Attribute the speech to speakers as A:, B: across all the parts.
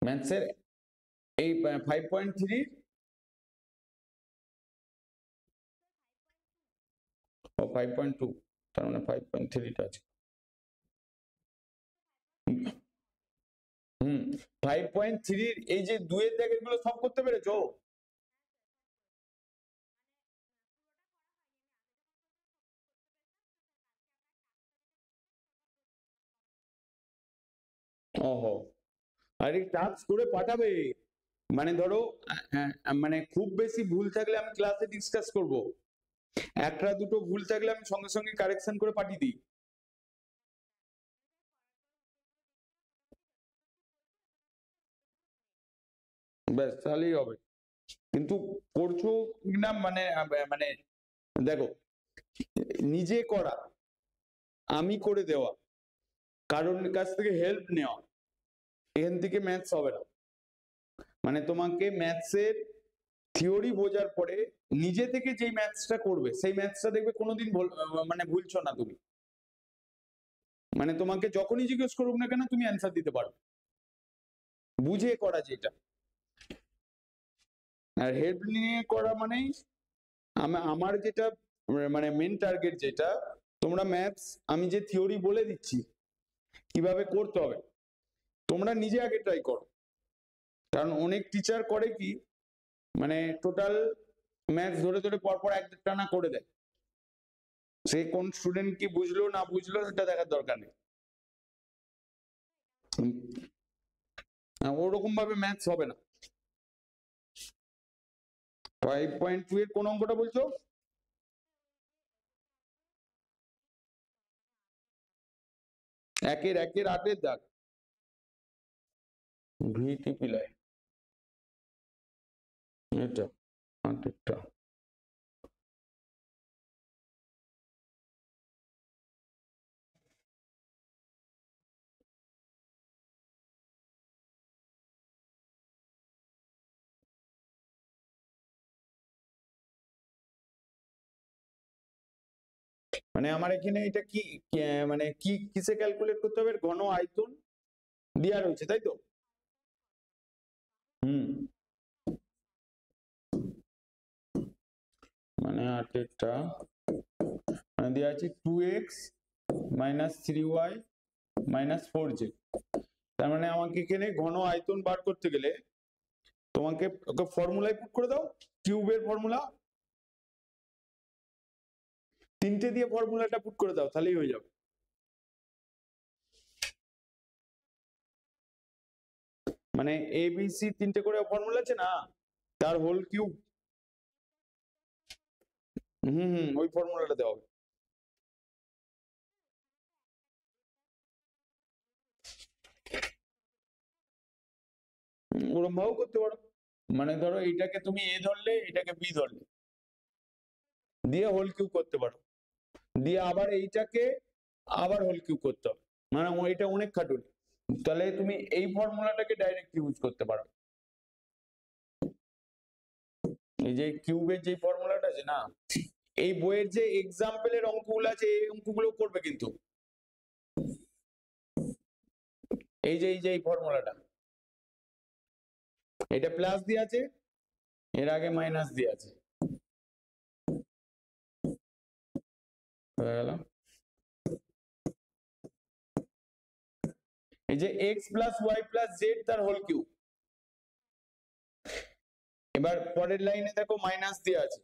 A: ম্যাথসের এই 5.3 ও 5.2, তার মানে 5.3টা আছে। 5.3 এই যে 2 এর দাগের গুলো সব করতে পেরেছো? ওহো, আরে টাস্ক করে পাঠাবে, মানে ধরো মানে খুব বেশি ভুল থাকলে আমি ক্লাসে ডিসকাস করব, একটা দুটো ভুল থাকলে আমি সঙ্গে সঙ্গে কারেকশন করে পাঠিয়ে দিই। ব্যাস তাহলেই হবে। কিন্তু করছো না মানে মানে দেখো, নিজে করা, আমি করে দেওয়া, কারোর কাছ থেকে হেল্প নেওয়া, এখান থেকে ম্যাথস হবে না। মানে তোমাকে ম্যাথসের থিওরি বোঝার পরে নিজে থেকে যেই ম্যাথসটা করবে সেই ম্যাথসটা দেখবে কোনোদিন মানে ভুলছো না তুমি। মানে তোমাকে যখনই জিজ্ঞেস করুক না কেন তুমি অ্যান্সার দিতে পারো, বুঝে করা যেটা। আর হেল্প নিয়ে করা মানেই আমার যেটা মানে মেন টার্গেট যেটা, তোমরা ম্যাথস আমি যে থিওরি বলে দিচ্ছি কিভাবে করতে হবে, তোমরা নিজে আগে ট্রাই করো। কারণ অনেক টিচার করে কি, মানে টোটাল ম্যাথস ধরে ধরে পরপর এক টানা করে দেয়, সে কোন স্টুডেন্ট কি বুঝলো না বুঝলো সেটা দেখার দরকার নেই। ওরকম ভাবে ম্যাথস হবে না। 5.2 এর কোন অঙ্কটা বলছো? একের 8-এর দাগ, ভিটিপি লাইন, এটা 8-এরটা। মানে আমার এখানে এটা কি মানে কি কিসে ক্যালকুলেট করতে হবে, ঘন আয়তন দেওয়া রয়েছে তাই তো? হুম, মানে 8-এরটা মানে দেওয়া আছে 2x minus 3y minus 4z। তার মানে আমাকে এখানে ঘন আয়তন বার করতে গেলে তোমাকে ওকে ফর্মুলায় পুট করে দাও, কিউবের ফর্মুলা, 3টে দিয়ে ফর্মুলাটা পুট করে দাও, তাহলেই হয়ে যাবে। মানে এ বি সি 3টে করে ফর্মুলা আছে না, তার হোল কিউব। ওই ফর্মুলাটা দেওয়া হবে। ওরকম ভাবেও করতে পারো, মানে ধরো এইটাকে তুমি এ ধরলে এটাকে বি ধরলে, দিয়ে হোল কিউব করতে পারো, দিয়ে আবার এইটাকে আবার হোল কিউব করতে হবে, মানে এটা অনেক খাটুনি। তাহলে তুমি এই ফর্মুলাটাকে ডাইরেক্ট ইউজ করতে পারো। এই যে কিউবের যে ফর্মুলাটা আছে না, এই বইয়ের যে এক্সাম্পলের অঙ্কগুলো আছে এই অঙ্কগুলো করবে কিন্তু, এই যে এই ফর্মুলাটা, এটা প্লাস দিয়ে আছে, এর আগে মাইনাস দিয়ে আছে, হয়ে গেল। এই যে x plus y plus z তার হোল কিউব। এবার পরের লাইনে দেখো মাইনাস দিয়ে আছে,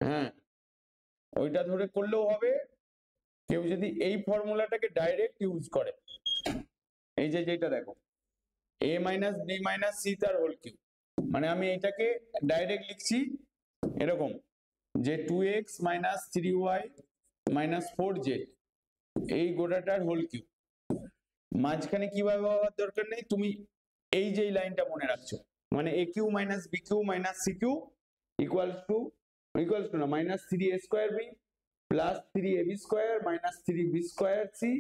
A: হ্যাঁ ওইটা ধরে করলেও হবে। কেউ যদি এই ফর্মুলাটাকে ডাইরেক্ট ইউজ করে, এই যে যেটা দেখো এ মাইনাস বি মাইনাস সি তার হোল কিউব, মানে আমি এটাকে ডাইরেক্ট লিখছি এরকম যে 2x minus 3y minus 4z, এই গোটাটার হোল কিউব। মাঝখানে কিভাবে হওয়ার দরকার নেই, তুমি এই যে লাইনটা মনে রাখছো, মানে a cube minus b cube minus c cube equals to না minus 3a square b plus 3ab square minus 3b square c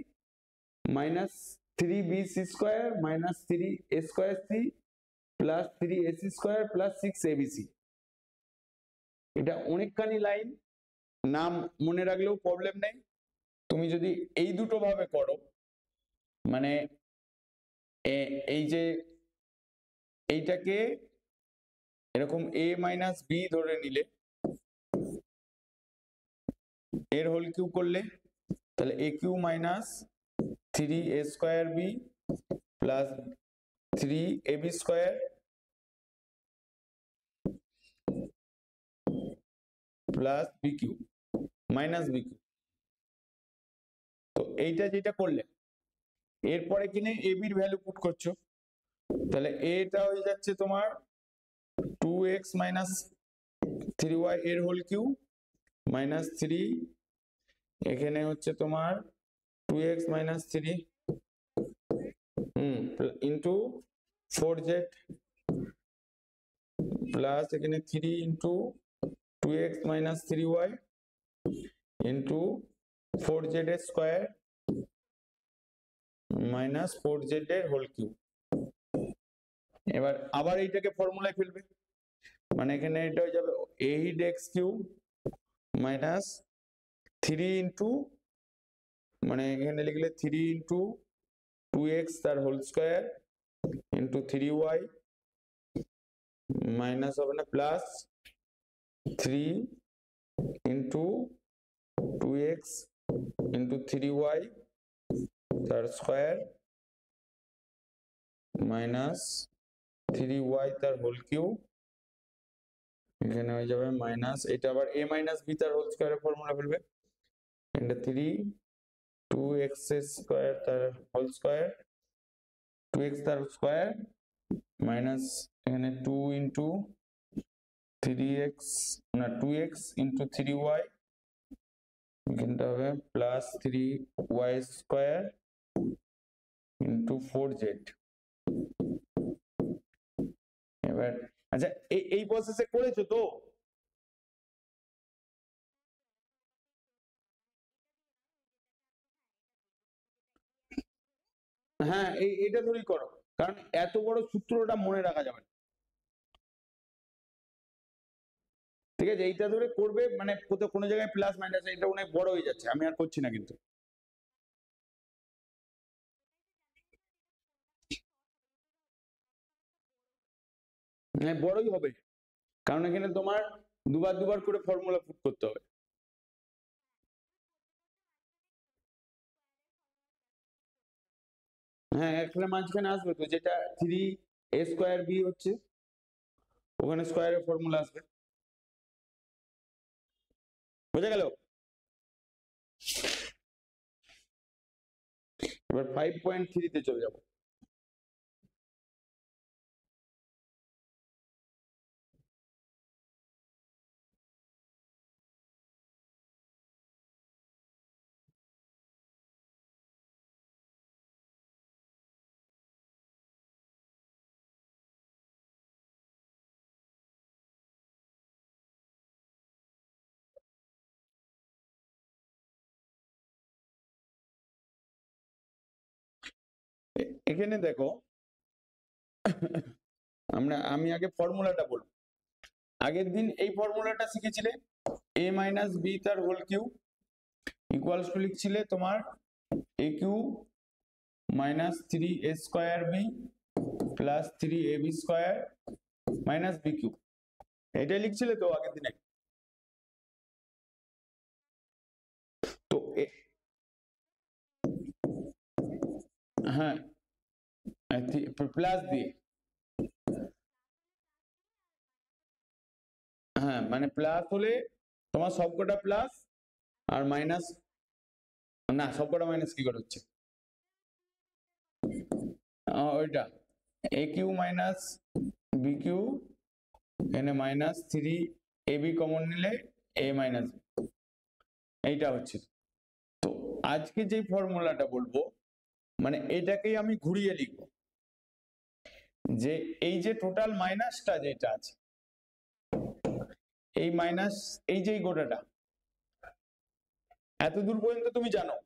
A: minus 3b c square minus 3a square c plus 3ac square plus 6abc। এটা অনেকখানি line, নাম মনে রাখলেও problem নেই, তুমি যদি এই দুটো ভাবে করো, মানে এই যে এইটাকে এরকম a মাইনাস বি ধরে নিলে, এর হোল কিউ করলে, তাহলে a cube minus 3a square b plus 3ab square plus b cube minus b cube. তো এইটা যেটা করলে, এরপরে কিনে এ বির ভ্যালু পুট করছো, তাহলে এটা হয়ে যাচ্ছে তোমার 2x মাইনাস 3y এর হোল কিউ মাইনাস 3, এখানে হচ্ছে তোমার 2x minus 3 into 4z plus এখানে 3 into 2x minus 3y into 4z এর স্কোয়ার মাইনাস 4z এর হোল কিউ। এবার আবার এইটাকে ফর্মুলায় ফেলবে, মানে এখানে এটা হয়ে যাবে 8x কিউব মাইনাস 3 ইন্টু, মানে এখানে লিখলে 3 ইন্টু 2x তার whole square into 3y minus হবে না plus 3 into 2x into 3y তার স্কোয়ার মাইনাস 3y তার হোল কিউ, এখানে হয়ে যাবে মাইনাস, এটা আবার a মাইনাস b তার হোল স্কোয়ারের ফর্মুলা ফেলবে, এটা 3 2x স্কোয়ার তার হোল স্কোয়ার 2x তার স্কোয়ার মাইনাস এখানে 2 ইন্টু 3x না 2x ইন্টু 3y, এখানটা হবে plus 3y square into 4z। এবার আচ্ছা এই প্রসেসে করেছো তো? হ্যাঁ এইটা ধরেই করো, কারণ এত বড় সূত্রটা মনে রাখা যাবে না। ঠিক আছে, এইটা ধরে করবে, মানে কোথাও কোনো জায়গায় প্লাস মাইনাস, এটা অনেক বড় হয়ে যাচ্ছে, আমি আর করছি না কিন্তু। হ্যাঁ বড়ই হবে, কারণ এখানে তোমার দুবার দুবার করে ফর্মুলা পুট করতে হবে। হ্যাঁ একটা মাঝখানে আসবে তো, যেটা 3a স্কোয়ার বি হচ্ছে, ওখানে স্কোয়ারের ফর্মুলা আসবে, বোঝা গেল? এবার 5.3 তে চলে যাবো। এখানে দেখো, আমি আগে ফর্মুলাটা বলবো। আগের দিন এই ফর্মুলাটা শিখেছিলে, a মাইনাস বি তার হোল কিউ ইকুয়ালস টু লিখছিলে তোমার a cube minus 3a square b plus 3ab square minus b cube, এটাই লিখছিলে তো আগের দিনে? তো হ্যাঁ প্লাস দিয়ে, হ্যাঁ মানে প্লাস হলে তোমার সবকটা প্লাস আর মাইনাস, না সবকটা মাইনাস কি করে হচ্ছে? ওইটা এ কিউ মাইনাস বি কিউ, এখানে মাইনাস 3ab কমন নিলে a মাইনাস, এইটা হচ্ছে। তো আজকে যে ফর্মুলাটা বলবো, মানে এটাকেই আমি ঘুরিয়ে লিখবো, যে এই যে টোটাল মাইনাসটা যেটা আছে, এই মাইনাস এই যে গোটাটা এত দূর পর্যন্ত তুমি জানো,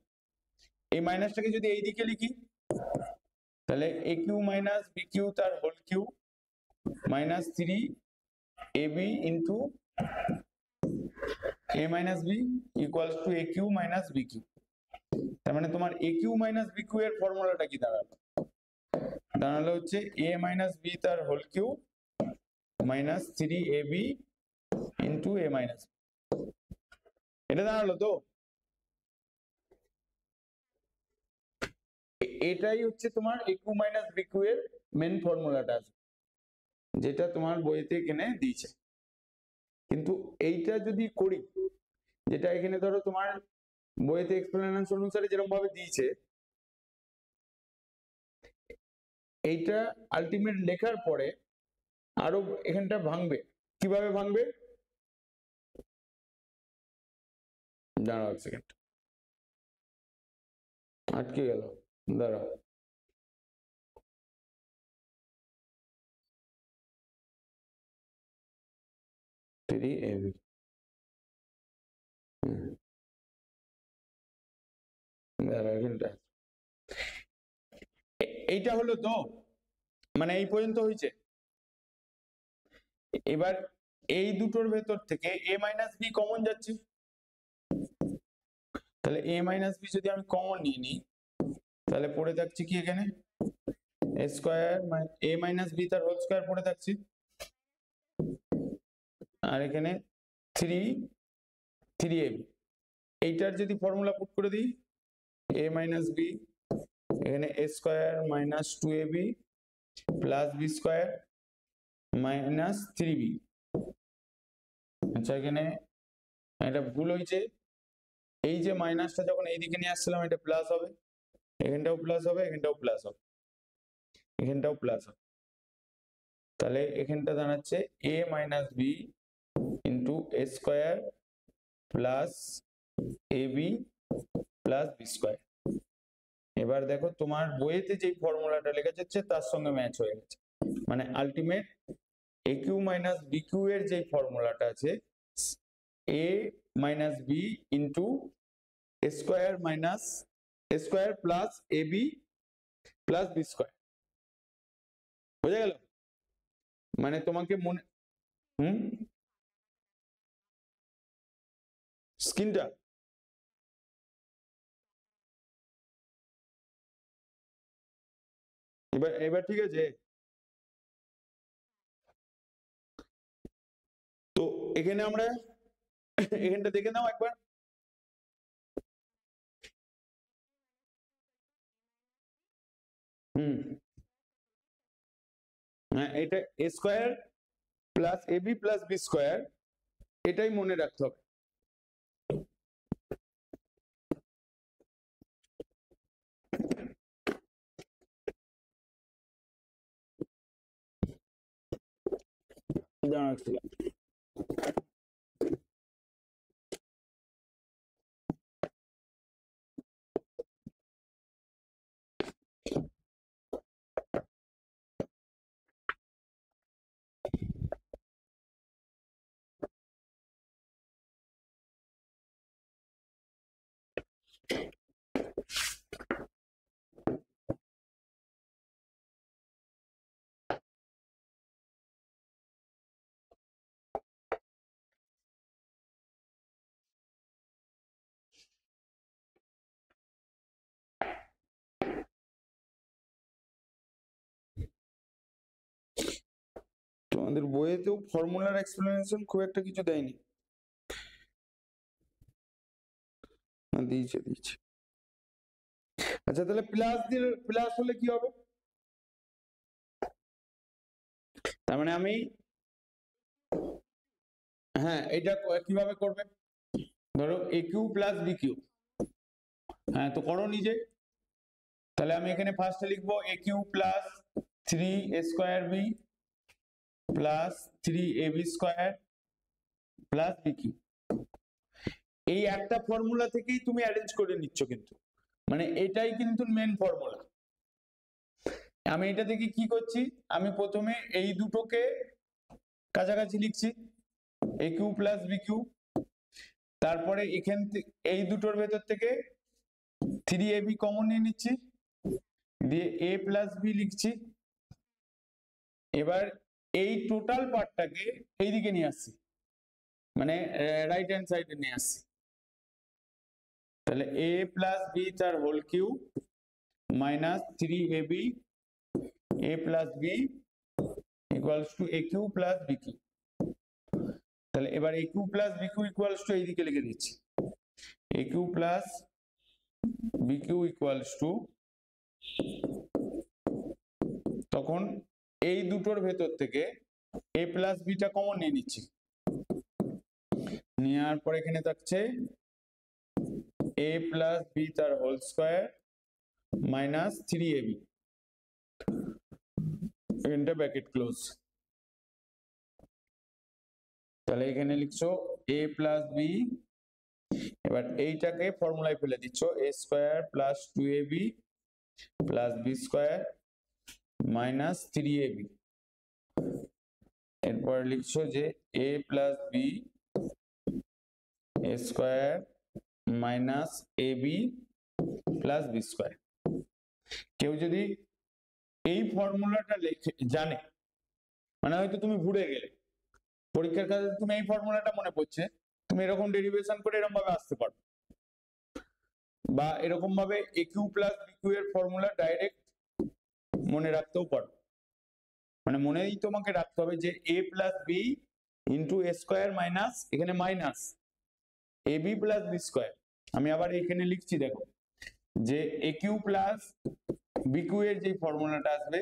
A: এই মাইনাসটাকে যদি এই দিকে লিখি, তাহলে a cube minus b cube তার whole cube minus 3ab into a minus b equals to a cube minus b cube. তার মানে তোমার a cube minus b cube এর ফর্মুলাটা কি দাঁড়ালো? দাঁড়ালো হচ্ছে এ মাইনাস বি তার whole cube minus 3ab into a minus, এটা দাঁড়ালো তো? এটাই হচ্ছে তোমার a cube minus b cube এর মেন ফর্মুলাটা আছে, যেটা তোমার বইতে এখানে দিয়েছে। কিন্তু এইটা যদি করি, যেটা এখানে ধরো তোমার বইতে এক্সপ্লেনেশন অনুসারে যেরকম ভাবে দিয়েছে, এইটা আলটিমেট লেখার পরে আরো এখানটা ভাঙবে। কিভাবে ভাঙবে? দাঁড়াও এক সেকেন্ড, আটকে গেল, দাঁড়াও। এইটা হলো তো, মানে এই পর্যন্ত হয়েছে। এবার এই দুটোর ভেতর থেকে a মাইনাস বি কমন যাচ্ছে, তাহলে a মাইনাস বি যদি আমি কমন নিয়ে নিই, তাহলে পড়ে থাকছে কি এখানে a square a minus b তার হোল স্কয়ার পড়ে থাকছে, আর এখানে 3ab। এইটার যদি ফর্মুলা পুট করে দিই, a মাইনাস বি এখানে a square minus 2ab plus b square minus 3b। আচ্ছা, এখানে এটা ভুল হয়েছে, এই যে মাইনাসটা যখন এইদিকে নিয়ে আসছিলাম এটা প্লাস হবে, এখানটাও প্লাস হবে, এখানটাও প্লাস হবে, এখানটাও প্লাস হবে। তাহলে এখানটা দাঁড়াচ্ছে a minus b into a square plus ab plus b square. এবার দেখো তোমার বইয়েতে যে ফর্মুলাটা লেখা যাচ্ছে তার সঙ্গে ম্যাচ হয়ে গেছে, মানে ultimate a cube minus b cube এর যে ফর্মুলাটা আছে a minus b into a square minus a square plus ab plus b square. বোঝা গেল? মানে তোমাকে মনে স্ক্রিনটা এবার এবার ঠিক আছে। তো এখানে আমরা এখানটা দেখে নাও একবার। এটা a square plus a b plus b square, এটাই মনে রাখতে হবে। তোমাদের বইয়েতেও ফর্মুলার এক্সপ্লেনেশন খুব একটা কিছু দেয়নি, দিয়েছে দিয়েছে। আচ্ছা, তাহলে প্লাস দিয়ে প্লাস হলে কি হবে? তার মানে আমি, হ্যাঁ, এটা কিভাবে করবে? ধরো a cube plus b cube, হ্যাঁ তো করো নিজে। তাহলে আমি এখানে ফার্স্টে লিখবো a cube plus 3 a square b plus 3ab square plus b cube. এই একটা ফর্মুলা থেকেই তুমি অ্যারেঞ্জ করে নিচ্ছ, কিন্তু মানে এটাই কিন্তু মেন ফর্মুলা। আমি এটা থেকে কি করছি, আমি প্রথমে এই দুটোকে কাছাকাছি লিখছি এ কিউ প্লাস বি কিউ, তারপরে এখান থেকে এই দুটোর ভেতর থেকে 3ab কমন নিয়ে নিচ্ছি, দিয়ে a প্লাস বি লিখছি। এবার এই টোটাল পার্টটাকে এইদিকে নিয়ে আসছি, মানে রাইট হ্যান্ড সাইডে নিয়ে আসছি, তাহলে a প্লাস বি তার whole cube minus 3ab a plus b equals to a cube plus b cube. তাহলে এবার a cube plus b cube equals to এইদিকে লিখে দিচ্ছি, a cube plus b cube equals to, তখন এই দুটোর ভেতর থেকে a প্লাস বিটা কমন নিয়ে নিচ্ছি, নেওয়ার পর এখানে থাকছে a প্লাস বি তার হোল স্কোয়ার মাইনাস 3ab, এখানটা ব্র্যাকেট ক্লোজ। তাহলে এখানে লিখছো a প্লাস বি, এবার এইটাকে ফর্মুলায় ফেলে দিচ্ছ a square plus 2ab plus b square minus 3ab, এরপর লিখছো যে a plus b a square minus ab plus b square. কেউ যদি এই ফর্মুলাটা জানে, মানে হয়তো তুমি ভুলে গেলে, পরীক্ষার কাজে তুমি এই ফর্মুলাটা মনে পড়ছে, তুমি এরকম ডেরিভেশন করে এরকম ভাবে আসতে পারো, বা এরকম ভাবে a cube plus b cube এর ফর্মুলা ডাইরেক্ট মনে রাখতেও পারো। মানে মনেই তোমাকে রাখতে হবে যে a plus b into a square minus, এখানে minus a b plus b square. আমি আবার এখানে লিখছি, দেখো যে a cube plus b cube এর যে ফর্মুলাটা আসবে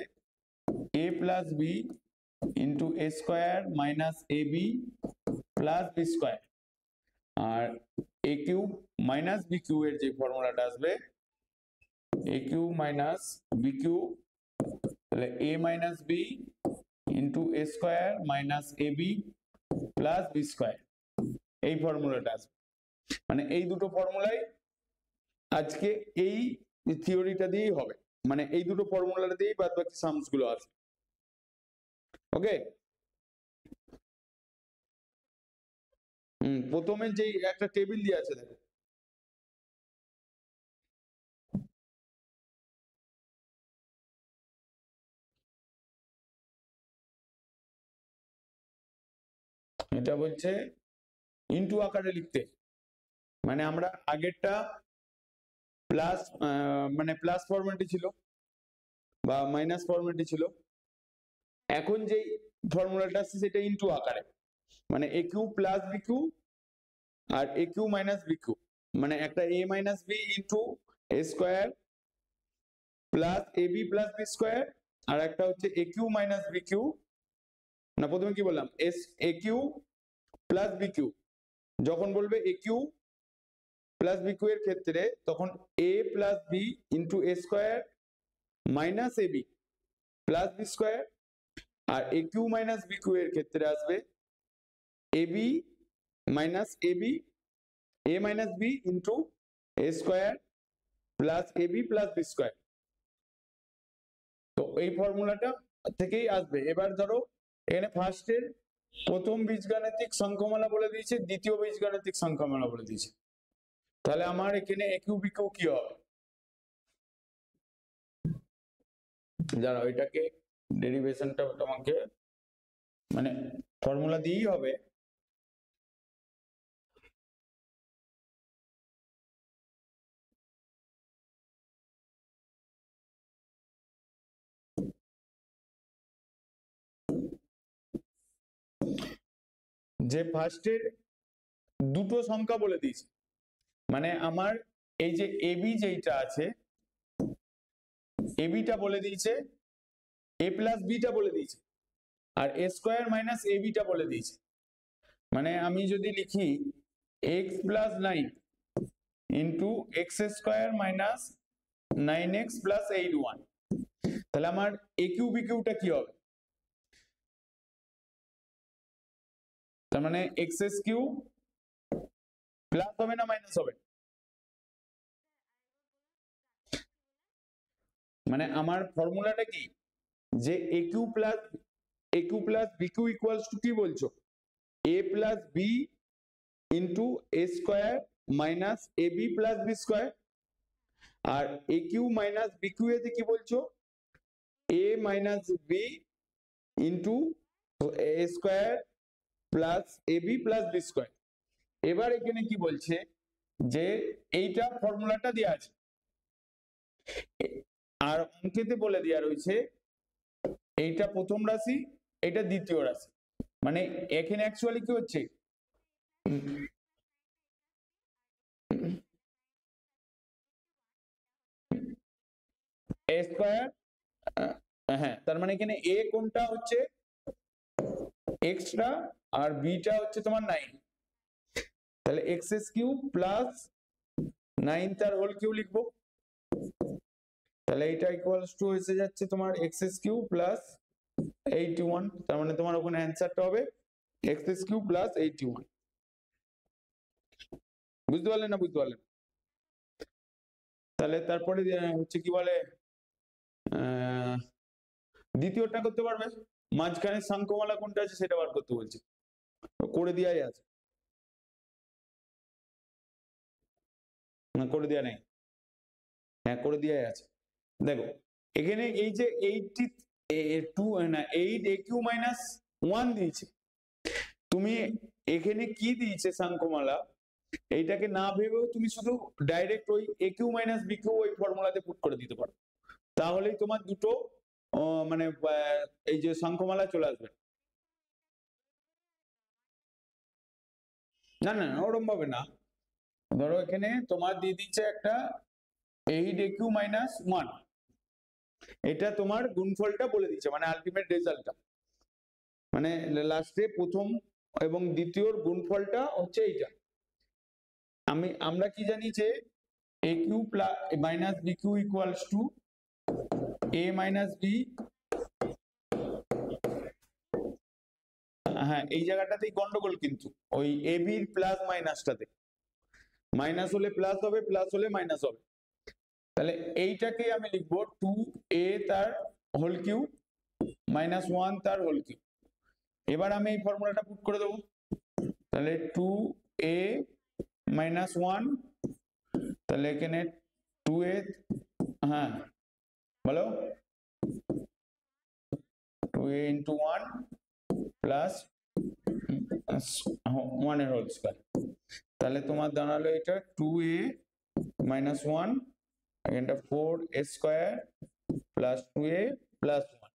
A: a plus b into a square minus a b plus b square, আর a cube minus b cube এর যে ফর্মুলাটা আসবে a cube minus b cube, তাহলে a minus b into a square minus a b plus b square, এই ফর্মুলাটা আসবে। মানে এই দুটো ফর্মুলাই আজকে এই থিওরিটা দিয়েই হবে, মানে এই দুটো ফর্মুলাটা দিয়েই বাদ বাকি সামস গুলো আছে। ওকে, প্রথমে যে একটা টেবিল দিয়ে আছে দেখো, এটা বলছে ইনটু আকারে লিখতে, মানে আমরা আগেরটা প্লাস মানে প্লাস ফরম্যাটে ছিল বা মাইনাস ফরম্যাটে ছিল, এখন যেই ফর্মুলাটা আছে সেটা ইনটু আকারে, মানে a cube plus b cube আর a cube minus b cube, মানে একটা a minus b into a square plus a b plus b square, আর একটা হচ্ছে a cube minus b cube, না প্রথমে কি বললাম as a cube plus b cube, যখন বলবে a cube plus b cube এর ক্ষেত্রে তখন a plus b into a square minus a b plus b square, আর a cube minus b cube এর ক্ষেত্রে আসবে A B minus a B A minus b into a square plus a b plus b square. তো এই ফর্মুলাটা থেকেই আসবে। এবার ধরো এখানে ফার্স্টের প্রথম বীজগাণিতিক সংখ্যামালা বলে দিয়েছে, দ্বিতীয় বীজগাণিতিক সংখ্যামালা বলে দিয়েছে, তাহলে আমার এখানে এ কিউ বি কিউ কি হবে, যারা ওইটাকে ডেরিভেশনটা তোমাকে মানে ফর্মুলা দিয়েই হবে। যে ফার্স্টের দুটো সংখ্যা বলে দিয়েছে, মানে আমার এই যে এবি যেটা আছে এবিটা বলে দিয়েছে, এ প্লাস বিটা বলে দিয়েছে, আর এ স্কোয়ার মাইনাস এ বিটা বলে দিয়েছে। মানে আমি যদি লিখি x plus 9 into x square minus 9x plus 8y, তাহলে আমার এ কিউ বি কিউটা কি হবে, তার মানে এক্স এস কিউ প্লাস হবে না মাইনাস হবে, মানে আমার ফর্মুলাটা কি যে a cube plus b cube equals to কি বলছো a plus b into a square minus a b plus b square, আর a cube minus b cube এতে কি বলছো a minus b into a square plus a b plus b square. এবার এখানে কি বলছে যে এইটা ফর্মুলাটা দেওয়া আছে আর অঙ্কেতে বলে দেওয়া রয়েছে এইটা প্রথম রাশি, এটা দ্বিতীয় রাশি। মানে এখানে অ্যাকচুয়ালি কি হচ্ছে, এ স্কোয়ার, হ্যাঁ তার মানে এখানে এ কোনটা হচ্ছে এক্সট্রা আর বিটা হচ্ছে তোমার 9, তাহলে এক্স এস কিউ প্লাস 9 তার হোল কিউ লিখবো, তাহলে এটা ইকুয়ালস টু এসে যাচ্ছে তোমার এক্স এস কিউ প্লাস 81, তার মানে তোমার ওখানে অ্যান্সারটা হবে এক্স এস কিউ প্লাস 81। বুঝতে পারলেন না? বুঝতে পারলেন? তাহলে তারপরে হচ্ছে কি বলে দ্বিতীয়টা করতে পারবে, মাঝখানে শঙ্খমালা কোনটা আছে সেটা বার করতে বলছে, করে দেওয়াই আছে না? করে দেওয়া নেই? হ্যাঁ করে দেওয়াই আছে। দেখো এখানে এই যে 8 এ কিউ মাইনাস 1 দিয়েছে, তুমি এখানে কি দিয়েছে শঙ্খমালা, এইটাকে না ভেবেও তুমি শুধু ডাইরেক্ট ওই এ কিউ মাইনাস বি কিউ ওই ফর্মুলাতে পুট করে দিতে পারো, তাহলেই তোমার দুটো মানে এই যে শঙ্খমালা চলে আসবে। না না ওরকম ভাবে না, ধরো এখানে তোমার দিয়ে দিচ্ছে একটা 8 এ কিউ মাইনাস 1, এটা তোমার গুণফলটা বলে দিচ্ছে, মানে আলটিমেট রেজাল্টটা, মানে লাস্টে প্রথম এবং দ্বিতীয়র গুণফলটা হচ্ছে এইটা। আমরা কি জানি যে a cube plus minus b cube equals to a minus b, হ্যাঁ এই জায়গাটাতেই গন্ডগোল, কিন্তু ওই এ বির প্লাস মাইনাসটাতে, মাইনাস হলে প্লাস হবে, প্লাস হলে মাইনাস হবে। তাহলে এইটাকে আমি লিখবো 2a তার হোল কিউ মাইনাস 1 তার হোল কিউ। এবার আমি এই ফর্মুলাটা পুট করে দেবো, তাহলে 2a মাইনাস 1, তাহলে এখানে 2a, হ্যাঁ বলো 2a ইন্টু 1 প্লাস 1 এর হোল স্কয়ার, তাহলে তোমার দাঁড়ালো এটা 2a মাইনাস 1, এখানটা 4a square plus 2a plus 1।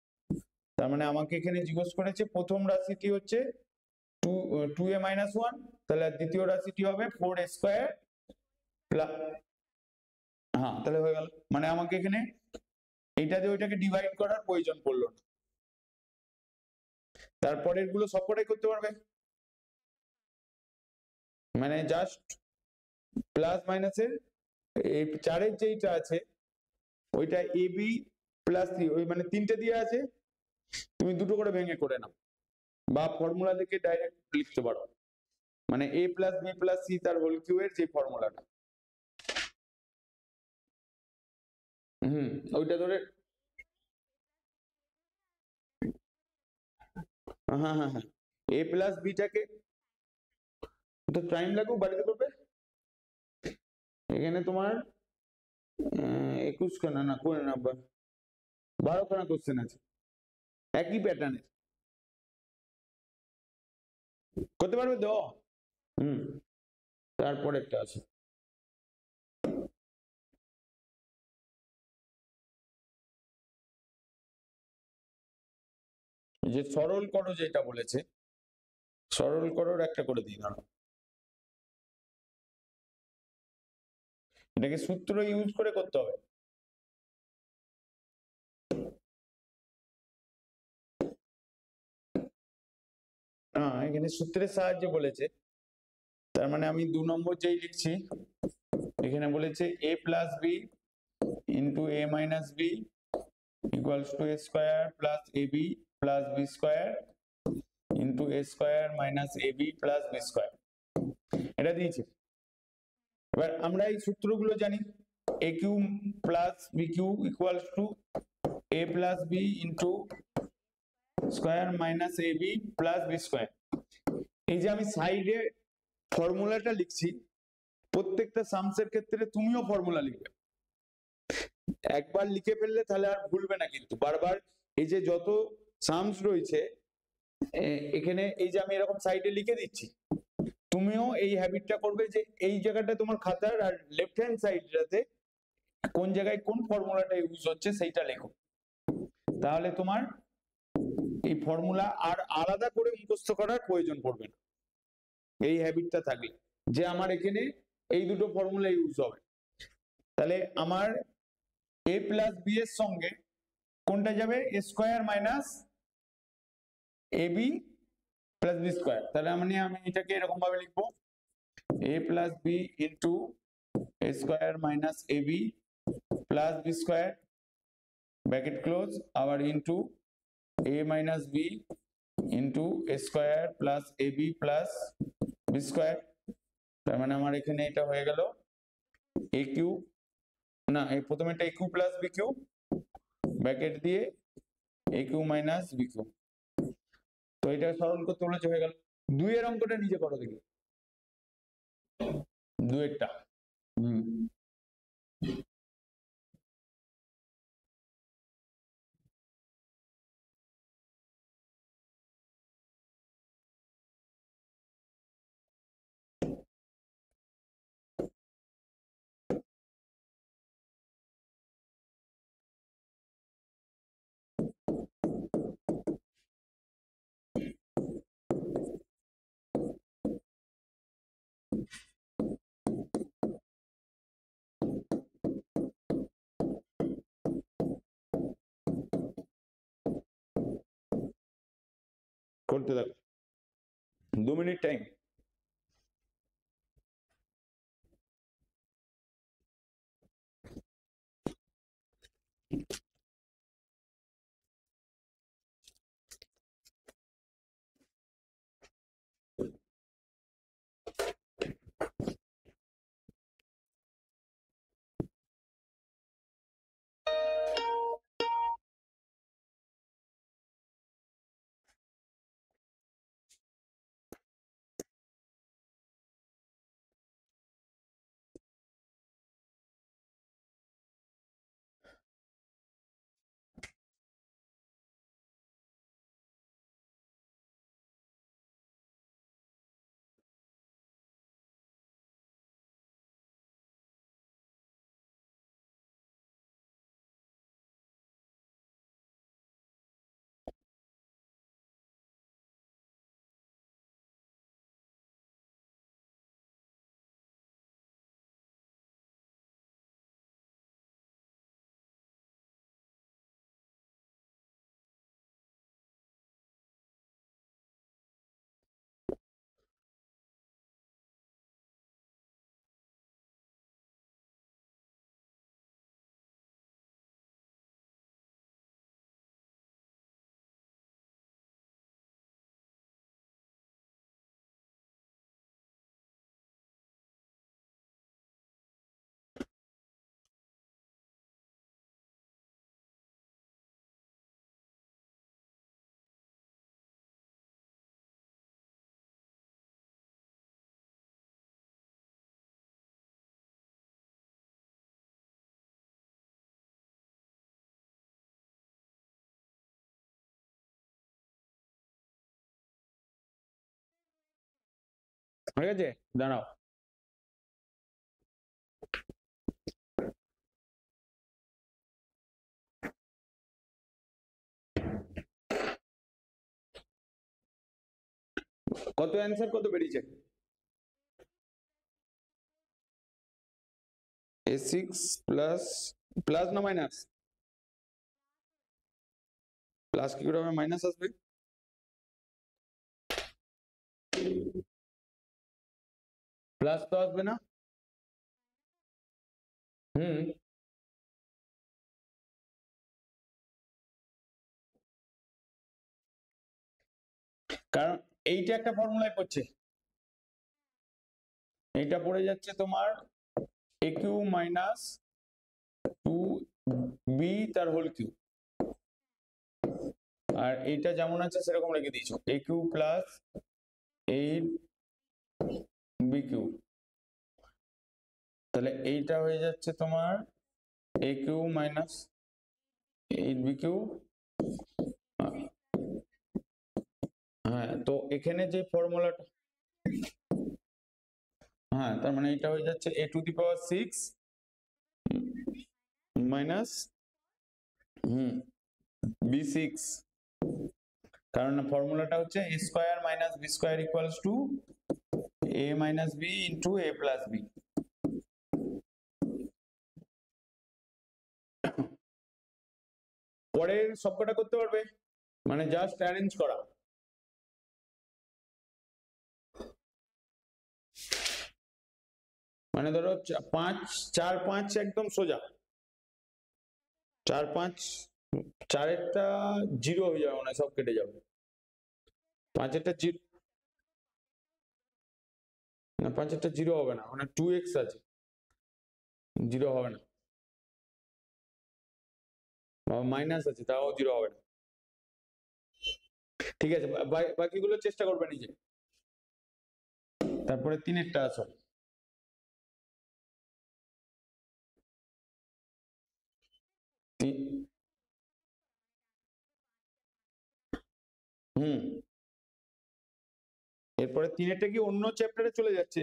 A: তার মানে আমাকে এখানে জিজ্ঞেস করেছে প্রথম রাশিটি হচ্ছে 2a মাইনাস 1, তাহলে দ্বিতীয় রাশিটি হবে 4a স্কয়ার প্লাস, হ্যাঁ তাহলে হয়ে গেল, মানে আমাকে এখানে এইটা দিয়ে ওইটাকে ডিভাইড করার প্রয়োজন পড়লো না। তারপরের গুলো সবকটাই করতে পারবে, মানে জাস্ট প্লাস মাইনাসের এই 4 এর যেইটা আছে ওইটা এ বি প্লাস 3, ওই মানে 3টে দিয়ে আছে, তুমি দুটো করে ভেঙে করে নাও বা ফর্মুলা থেকে ডাইরেক্ট লিখতে পারো, মানে এ প্লাস বি প্লাস সি তার হোল কিউ এর যে ফর্মুলাটা, ওইটা ধরে, হ্যাঁ হ্যাঁ হ্যাঁ এ প্লাস বিটাকে তো টাইম লাগুক বাড়িতে করবে, এখানে তোমার 21 খানা না করে না 12 খানা কোশ্চেন আছে একই প্যাটার্নে, করতে পারবে তো? তারপরে একটা আছে যে সরল করো, যেটা বলেছে সরল করোর একটা করে দিই না, এটাকে সূত্র ইউজ করে করতে হবে। হ্যাঁ এখানে সূত্রের সাহায্যে বলেছে, তার মানে আমি 2 নম্বর যেই লিখছি, এখানে বলেছে a plus b into a minus b equals to a square plus a b plus b square into a square minus a b plus b square, এটা দিয়েছে। এবার আমরা এই সূত্রগুলো জানি, a cube plus b cube equals to a plus b into square minus a b plus b square. এই যে আমি সাইডে ফর্মুলাটা লিখছি, প্রত্যেকটা সামসের ক্ষেত্রে তুমিও ফর্মুলা লিখবে, একবার লিখে ফেললে তাহলে আর ভুলবে না, কিন্তু বারবার এই যে যত সামস রয়েছে এখানে এই যে আমি এরকম সাইডে লিখে দিচ্ছি, তুমিও এই হ্যাবিটটা করবে যে এই জায়গাটা তোমার খাতার আর লেফট হ্যান্ড সাইডটাতে কোন জায়গায় কোন ফর্মুলাটা ইউজ হচ্ছে সেইটা লেখো। তাহলে তোমার এই ফর্মুলা আর আলাদা করে মুখস্থ করার প্রয়োজন পড়বে না, এই হ্যাবিটটা থাকলে যে আমার এখানে এই দুটো ফর্মুলা ইউজ হবে। তাহলে আমার a প্লাস বি এর সঙ্গে কোনটা যাবে? a square minus ab plus b square. তাহলে আমি এটাকে এরকম ভাবে লিখবো, a plus b into a square minus ab plus b square bracket close, আবার into a minus b into a square plus ab plus b square. তার মানে আমার এখানে এটা হয়ে গেল a কিউ, না এই প্রথমে এটা a cube plus b cube bracket দিয়ে a cube minus b cube. তো এটা সরল করতে বলেছে, হয়ে গেল। দুইয়ের অঙ্কটা নিজে করো দেখি, দুইয়েরটা। করতে থাকো, 2 মিনিট টাইম। হয়ে গেছে, দাঁড়াও। কত অ্যান্সার কত বেরিয়েছে? a6 প্লাস, প্লাস না মাইনাস? প্লাস কি করে হবে, মাইনাস আসবে? প্লাস তো আসবে না। হুম, কারণ এইটা একটা ফর্মুলায় পড়ছে, এইটা পড়ে যাচ্ছে তোমার এ কিউ মাইনাস 2b তার হোল কিউ, আর এইটা যেমন আছে সেরকম রেখে দিয়েছো, এ কিউ প্লাস 8b কিউ। তাহলে এইটা হয়ে যাচ্ছে তোমার a cube minus 8b Q তো এখানে যে ফর্মুলাটা, হ্যাঁ তার মানে এটা হয়ে যাচ্ছে a to the power 6 minus b6, কারণ ফর্মুলাটা হচ্ছে a square minus b square equals to a minus b into a plus b। পরের সবকটা করতে পারবে, মানে জাস্ট অ্যারেঞ্জ করা। মানে ধরো 5 4 5 একদম সোজা, 4 5 4এরটা 0 হয়ে যাবে, মানে সব কেটে যাবে। 5এরটা 0 না, 5এরটা 0 হবে না, মানে 2x আছে, 0 হবে না, মাইনাস আছে তাও 0 হবে না। ঠিক আছে, বাকিগুলো চেষ্টা করবে নিজে। তারপরে 3এরটা আসো, এরপরে 3এরটা কি অন্য চ্যাপ্টারে চলে যাচ্ছে?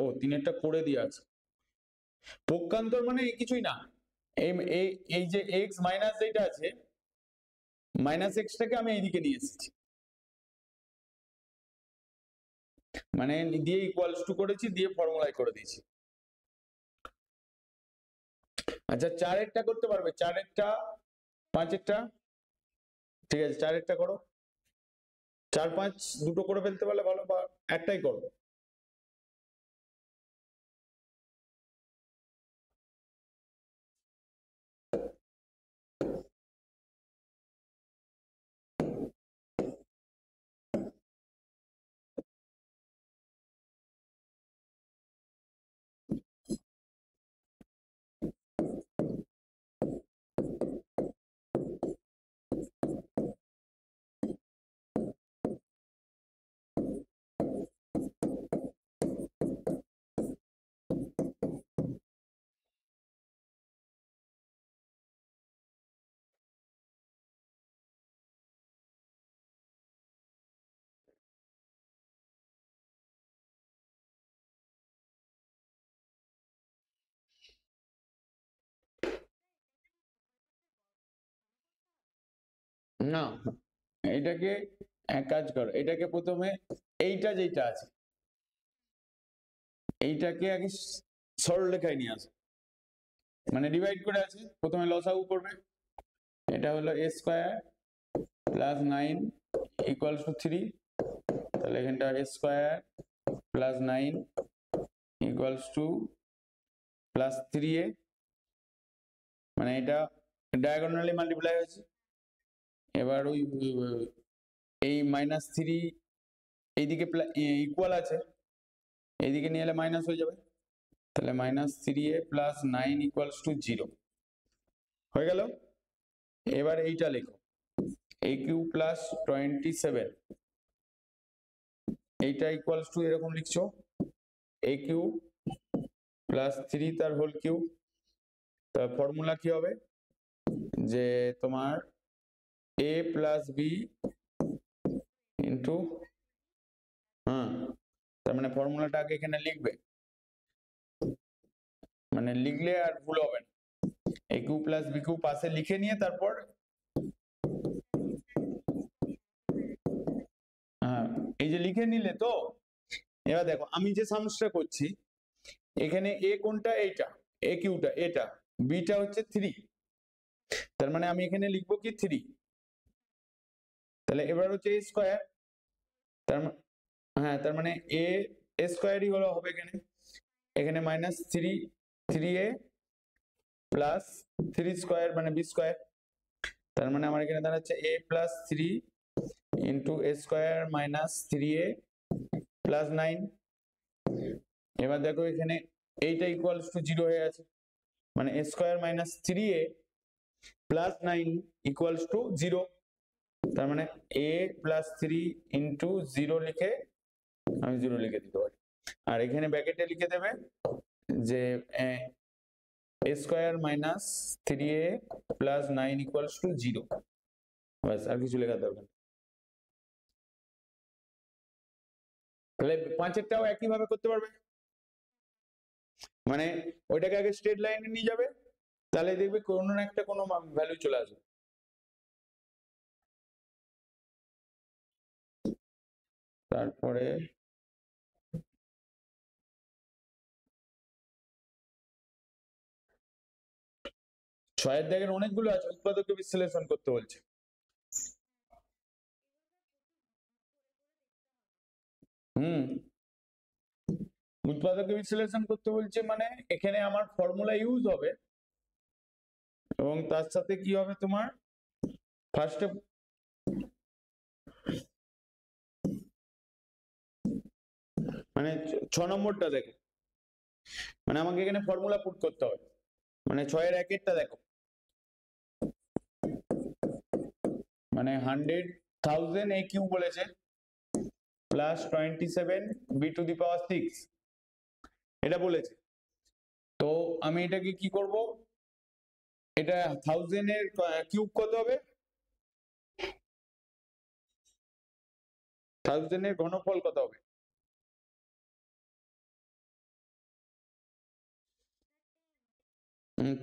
A: ও 3এরটা করে দিয়ে আছে। পক্ষান্তর মানে কিছুই না, এই যে x মাইনাস যেটা আছে, মাইনাস এক্সটাকে আমি এইদিকে নিয়ে এসেছি, মানে দিয়ে ইকুয়ালস টু করেছি, দিয়ে ফর্মুলায় করে দিয়েছি। আচ্ছা 4এরটা করতে পারবে? 4এরটা 5এরটা, ঠিক আছে 4এরটা করো। 4 5 দুটো করে ফেলতে পারলে ভালো, বা একটাই করো। না, এইটাকে এক কাজ করো, এটাকে প্রথমে এইটা যেটা আছে এইটাকে আগে সরলরেখায় নিয়ে আসো, মানে ডিভাইড করে আছে, প্রথমে লসাগু করবে। এটা হলো a square plus 9 equals to 3, তাহলে এখানটা a square plus 9 equals to plus 3a, মানে এটা ডায়াগোনালি মাল্টিপ্লাই হয়েছে। এবার ওই এই মাইনাস 3 এইদিকে ইকুয়াল আছে, এইদিকে নিয়ে এলে মাইনাস হয়ে যাবে, তাহলে minus 3a plus 9 equals to 0 হয়ে গেল। এবার এইটা লেখো, a কিউ প্লাস 27, এইটা ইকুয়ালস টু এরকম লিখছো, a কিউ প্লাস 3 তার হোল কিউ। তার ফর্মুলা কি হবে, যে তোমার a প্লাস বি ইন্টু, তার মানে ফর্মুলাটা আগে এখানে লিখবে, মানে লিখলে আর ভুল হবে না। a cube plus b cube পাশে লিখে নিয়ে তারপর, এই যে লিখে নিলে তো। এবার দেখো আমি যে সামসটা করছি, এখানে এ কোনটা, এইটা এ কিউটা, এটা বিটা হচ্ছে 3, তার মানে আমি এখানে লিখবো কি 3, তাহলে এবার হচ্ছে a স্কয়ার, তার মানে a স্কয়ারই হলো হবে এখানে, এখানে মাইনাস 3a প্লাস 3 স্কয়ার মানে b স্কয়ার, তার মানে আমার এখানে দাঁড়াচ্ছে a plus 3 into a square minus 3a plus 9। এবার দেখো এখানে এইটা ইকুয়ালস টু 0 হয়ে আছে, মানে a square minus 3a plus 9 equals to 0, তার মানে a প্লাস 3 ইন্টু 0 লিখে আমি 0 লিখে দিতে পারি। আর এখানে ব্র্যাকেটে লিখে দেবে যে a square minus 3a plus 9 equals to 0। ব্যাস, আর কিছু লেখার দরকার নেই। তাহলে 5-এরটাও একই ভাবে করতে পারবে, মানে ওইটাকে আগে স্ট্রেট লাইনে নিয়ে যাবে, তাহলে দেখবে কোনো না একটা কোনো ভ্যালু চলে আসবে। তারপরে ছয়ের দাগের অনেকগুলো আছে, উৎপাদকে বিশ্লেষণ করতে বলছে। হুম, উৎপাদকে বিশ্লেষণ করতে বলছে, মানে এখানে আমার ফর্মুলা ইউজ হবে, এবং তার সাথে কি হবে তোমার ফার্স্টে মানে 6 নম্বরটা দেখো, মানে আমাকে এখানে ফর্মুলা পুট করতে হবে, মানে 6-এর 1-এরটা দেখো, মানে 100,000 a কিউ বলেছে প্লাস 27 b⁶ এটা বলেছে। তো আমি এটাকে কি করব, এটা 1000 এর কিউব কত হবে, 1000 এর ঘনফল কত হবে,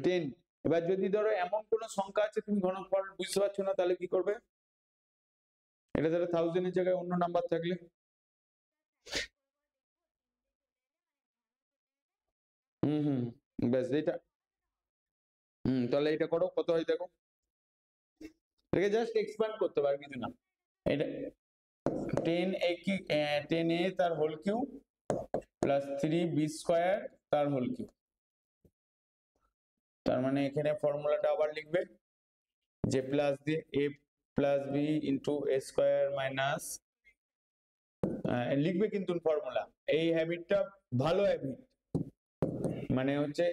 A: 10। এবার যদি ধরো এমন কোন সংখ্যা আছে তুমি ঘনফল বুঝতে পারছো না, তাহলে কি করবে, এটা ধরো 1000 এর জায়গায় অন্য নাম্বার থাকলে, হুম, ব্যাস এটা, তাহলে এটা করো কত হয় দেখো, এটাকে জাস্ট এক্সপ্যান্ড করতে পারে, কিছু না। এটা 10a কি 10a তার হোল কিউব প্লাস 3b² তার হোল কিউব। তার মানে এখানে ফর্মুলাটা আবার লিখবে, যে প্লাস দিয়ে a plus b into a square minus, লিখবে কিন্তু ফর্মুলা, এই হ্যাবিটটা ভালো হ্যাবিট, মানে হচ্ছে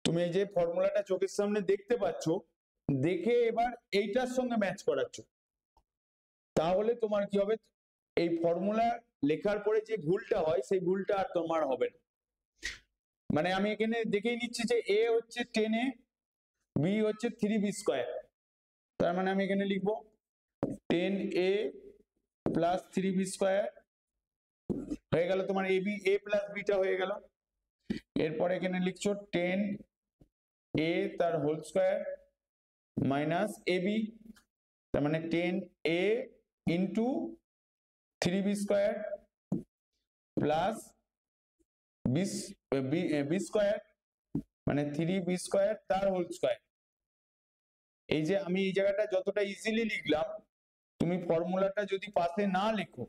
A: তুমি এই যে ফর্মুলাটা চোখের সামনে দেখতে পাচ্ছ, দেখে এবার এইটার সঙ্গে ম্যাচ করাচ্ছ, তাহলে তোমার কি হবে, এই ফর্মুলা লেখার পরে যে ভুলটা হয় সেই ভুলটা আর তোমার হবে না। মানে আমি এখানে দেখেই নিচ্ছি যে a হচ্ছে 10a, b হচ্ছে 3b², তার মানে আমি এখানে লিখবো 10a প্লাস 3b² হয়ে গেল তোমার a প্লাস বিটা হয়ে গেল। এরপরে এখানে লিখছো 10a তার হোল স্কোয়ার মাইনাস ab, তার মানে 10a into 3b² plus b² মানে 3b² তার হোল স্কোয়ার। এই যে আমি এই জায়গাটা যতটা ইজিলি লিখলাম, তুমি ফর্মুলাটা যদি পাশে না লেখো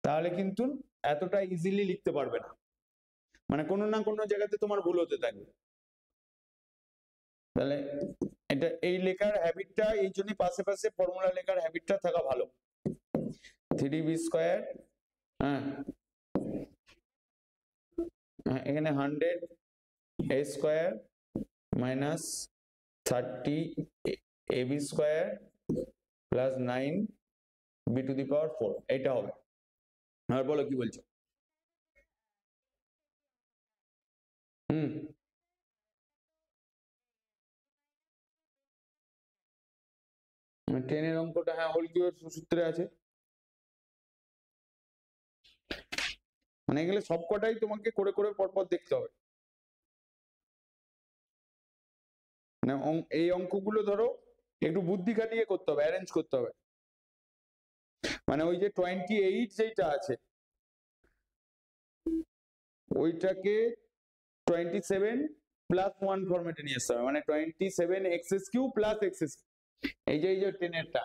A: তাহলে কিন্তু এতটা ইজিলি লিখতে পারবে না, মানে কোনো না কোনো জায়গাতে তোমার ভুল হতে থাকবে। তাহলে এটা এই লেখার হ্যাবিটটা, এই জন্য পাশে পাশে ফর্মুলা লেখার হ্যাবিটটা থাকা ভালো। 3b², হ্যাঁ এখানে 100a² minus 30ab² plus 9b⁴ এটা হবে। আর বলো কি বলছো, হুম 10-এর অঙ্কটা, হ্যাঁ হোল কিউবের সূত্রে আছে, মানে এগুলো সবকটাই তোমাকে করে করে পরপর দেখতে হবে। মানে এই অঙ্কগুলো ধরো একটু বুদ্ধি খাটিয়ে করতে হবে, অ্যারেঞ্জ করতে হবে, মানে ওই যে 28 যেটা আছে ওইটাকে 27 প্লাস 1 ফরম্যাটে নিয়ে আসতে হবে, মানে 27x³ প্লাস x, এই যে 10-এরটা,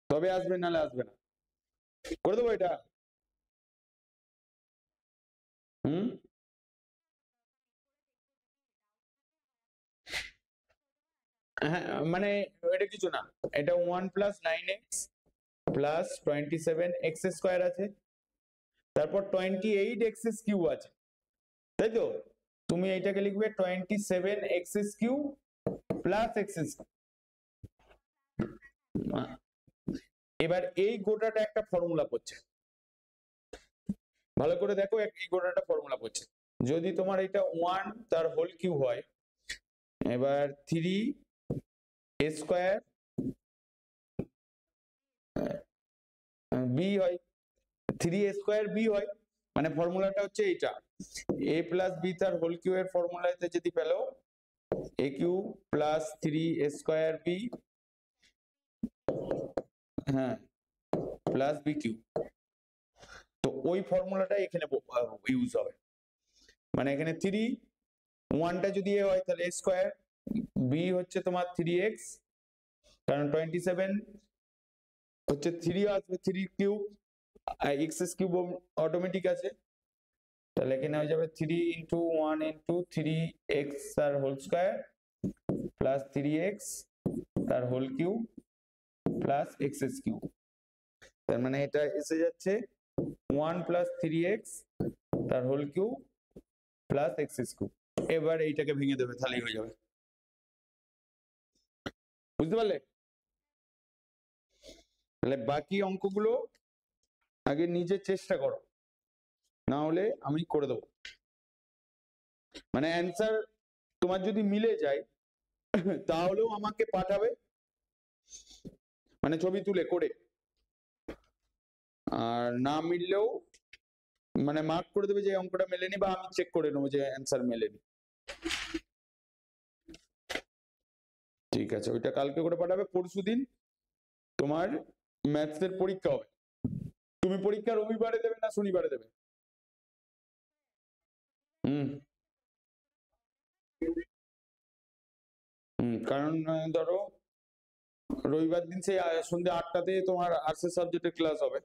A: তবে আসবে, নাহলে আসবে না। করে দেবো এটা, হুম হ্যাঁ মানে এটা কিছু না, এটা 1 প্লাস 9x প্লাস 27x² আছে, তারপর 28x³ আছে, তাই তো, তুমি এইটাকে লিখবে 27x³ প্লাস x²। এবার এই গোটাটা একটা ফর্মুলা পড়ছে, ভালো করে দেখো, এই গোটাটা ফর্মুলা পড়ছে, যদি তোমার এটা 1 তার হোল কিউব হয়, এবার 3a² বি হয়, 3a স্কোয়ার বি হয়, মানে ফর্মুলাটা হচ্ছে এইটা, a প্লাস বি তার হোল কিউ এর ফর্মুলাতে যদি পেলো a cube plus 3a square b, হ্যাঁ, প্লাস বি কিউ। তো ওই ফর্মুলাটা এখানে ইউজ হবে, মানে এখানে 3, 1টা যদি এ হয় তাহলে a স্কোয়ার, বি হচ্ছে তোমার 3x, কারণ 27 হচ্ছে 3 আসবে, 3 কিউব, এক্স কিউব অটোমেটিক আছে, তাহলে এখানে হয়ে যাবে 3 ইন্টু 1 ইন্টু 3x তার হোল স্কোয়ার প্লাস 3x তার whole cube plus x cube. তার মানে এটা এসে যাচ্ছে 1 প্লাস 3x তার whole cube plus x cube. এবার এইটাকে ভেঙে দেবে, তাহলেই হয়ে যাবে। বুঝতে পারলে? তাহলে বাকি অঙ্কগুলো আগে নিজে চেষ্টা করো, না হলে আমি করে দেবো। মানে অ্যান্সার তোমার যদি মিলে যায় তাহলেও আমাকে পাঠাবে, মানে ছবি তুলে করে, আর না মিললেও মানে মার্ক করে দেবে যে অঙ্কটা মেলেনি, বা আমি চেক করে নেবো যে অ্যান্সার মেলেনি। ঠিক আছে, ওইটা কালকে করে পাঠাবে। পরশুদিন তোমার ম্যাথসের পরীক্ষা হবে। তুমি পরীক্ষা রবিবারে দেবে না শনিবারে দেবে? হুম কারণ ধরো রবিবার দিন সেই সন্ধ্যে 8টাতে তোমার আর্টসের সাবজেক্টের ক্লাস হবে।